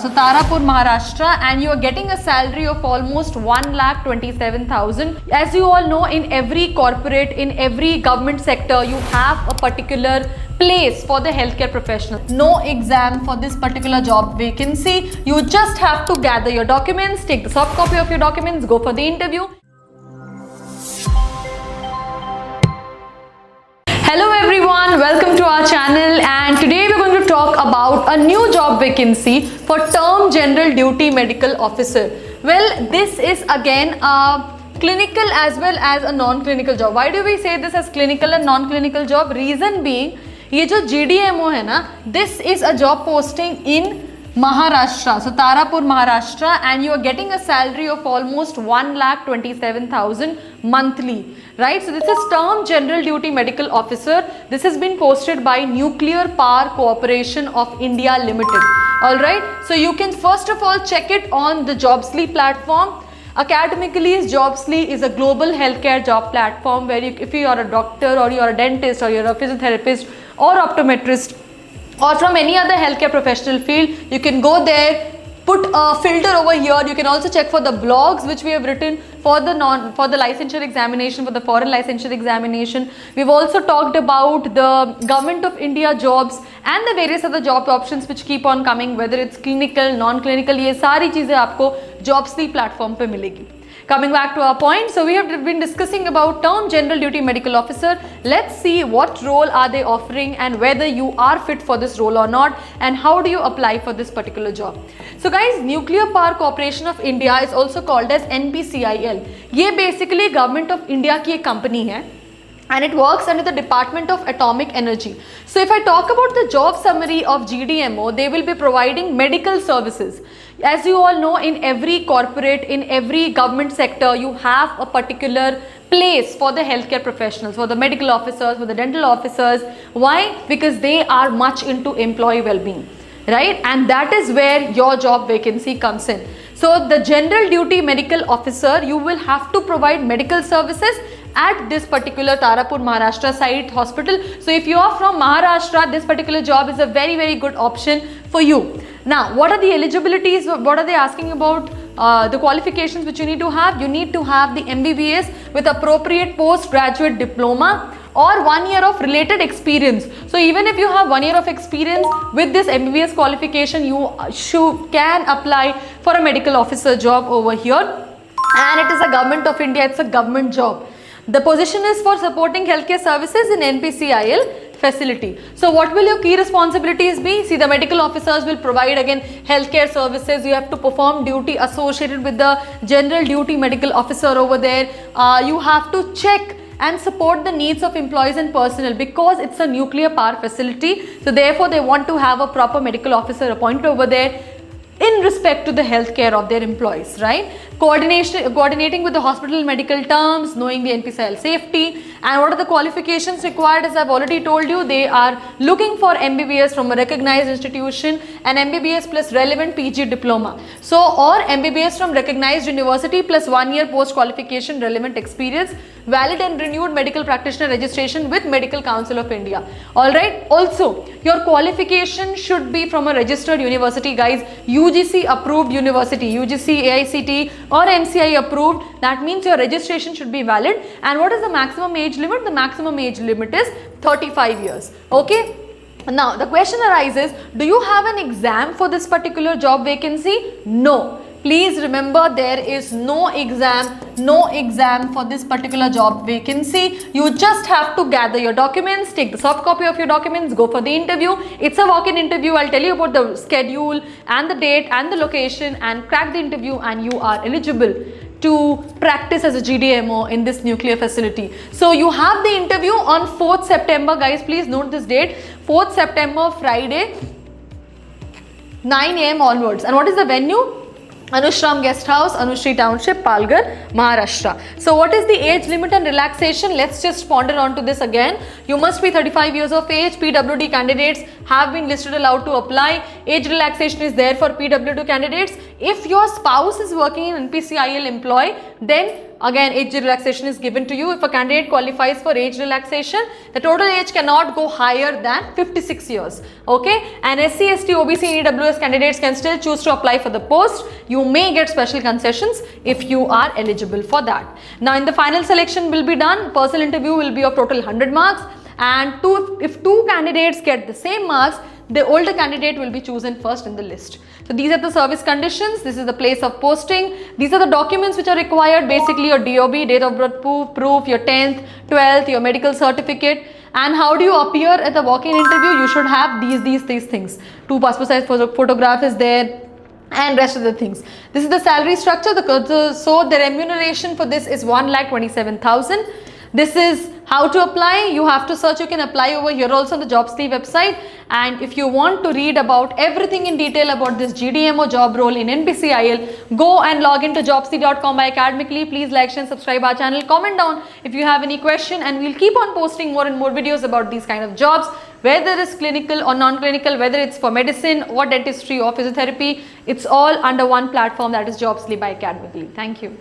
So Tarapur, Maharashtra, and you are getting a salary of almost 1,27,000. As you all know, in every corporate, in every government sector, you have a particular place for the healthcare professional. No exam for this particular job vacancy. You just have to gather your documents, take the soft copy of your documents, go for the interview. Hello everyone, welcome to our channel, and today we're going to talk about a new job vacancy for term general duty medical officer. Well, this is again a clinical as well as a non-clinical job. Why do we say this as clinical and non-clinical job? Reason being, ये जो GDMO है ना, this is a job posting in Maharashtra, so Tarapur, Maharashtra, and you are getting a salary of almost 1,27,000 monthly, right? So this is term general duty medical officer. This has been posted by Nuclear Power Corporation of India Limited. All right, so you can first of all check it on the Jobsly platform. Academically, Jobsly is a global healthcare job platform where if you are a doctor or you are a dentist or you are a physiotherapist or optometrist, or from any other healthcare professional field, you can go there, put a filter over here. You can also check for the blogs which we have written for the licensure examination, for the foreign licensure examination. We've also talked about the Government of India jobs and the various other job options which keep on coming, whether it's clinical, non-clinical, ये सारी चीजें आपको Jobsly platform पे मिलेगी. Coming back to our point, so we have been discussing about term general duty medical officer. Let's see what role are they offering and whether you are fit for this role or not, and how do you apply for this particular job. So guys, Nuclear Power Corporation of India is also called as NPCIL. ये basically Government of India की एक company है, and it works under the Department of Atomic Energy. So if I talk about the job summary of GDMO, they will be providing medical services. As you all know, in every corporate, in every government sector, you have a particular place for the healthcare professionals, for the medical officers, for the dental officers. Why? Because they are much into employee well-being, right? And that is where your job vacancy comes in. So the general duty medical officer, you will have to provide medical services at this particular Tarapur, Maharashtra site hospital. So if you are from Maharashtra, this particular job is a very, very good option for you. Now, what are the eligibilities? What are they asking about? The qualifications which you need to have? You need to have the MBBS with appropriate postgraduate diploma or 1 year of related experience. So even if you have 1 year of experience with this MBBS qualification, you can apply for a medical officer job over here. And it is a Government of India, it's a government job. The position is for supporting healthcare services in NPCIL facility. So what will your key responsibilities be? See, the medical officers will provide again healthcare services. You have to perform duty associated with the general duty medical officer over there. You have to check and support the needs of employees and personnel because it's a nuclear power facility. So therefore they want to have a proper medical officer appointed over there in respect to the healthcare of their employees, right? Coordinating with the hospital medical terms, knowing the NPCIL safety, and what are the qualifications required? As I've already told you, they are looking for MBBS from a recognized institution and MBBS plus relevant PG diploma. So, or MBBS from recognized university plus 1 year post qualification relevant experience, valid and renewed medical practitioner registration with Medical Council of India. All right. Also, your qualification should be from a registered university, guys. UGC approved university, UGC, AICT or MCI approved. That means your registration should be valid. And what is the maximum age limit? The maximum age limit is 35 years. Okay. Now the question arises, do you have an exam for this particular job vacancy? No. Please remember, there is no exam for this particular job vacancy. You just have to gather your documents, take the soft copy of your documents, go for the interview. It's a walk-in interview. I'll tell you about the schedule and the date and the location, and crack the interview and you are eligible to practice as a GDMO in this nuclear facility. So you have the interview on 4th September, guys. Please note this date, 4th September, Friday, 9 AM onwards. And what is the venue? Anushram Guest House, Anushri Township, Palghar, Maharashtra. So what is the age limit and relaxation? Let's just ponder on to this again. You must be 35 years of age. PWD candidates have been listed allowed to apply. Age relaxation is there for PWD candidates. If your spouse is working in NPCIL employee, then Again, age relaxation is given to you. If a candidate qualifies for age relaxation, the total age cannot go higher than 56 years. Okay, and SC, ST, OBC, and EWS candidates can still choose to apply for the post. You may get special concessions if you are eligible for that. Now, in the final selection will be done, personal interview will be of total 100 marks, and if two candidates get the same marks, the older candidate will be chosen first in the list. So these are the service conditions, this is the place of posting, these are the documents which are required, basically your DOB, date of birth proof, your 10th, 12th, your medical certificate. And how do you appear at the walk-in interview? You should have these things. 2 passport size photograph is there, and rest of the things. This is the salary structure. So the remuneration for this is 1,27,000. This is how to apply. You have to search. You can apply over here also on the Jobstreet website. And if you want to read about everything in detail about this GDMO job role in NPCIL, go and log into jobstreet.com by academically. Please like, share, and subscribe our channel. Comment down if you have any question, and we'll keep on posting more and more videos about these kind of jobs, whether it's clinical or non-clinical, whether it's for medicine or dentistry or physiotherapy. It's all under one platform, that is Jobstreet by academically. Thank you.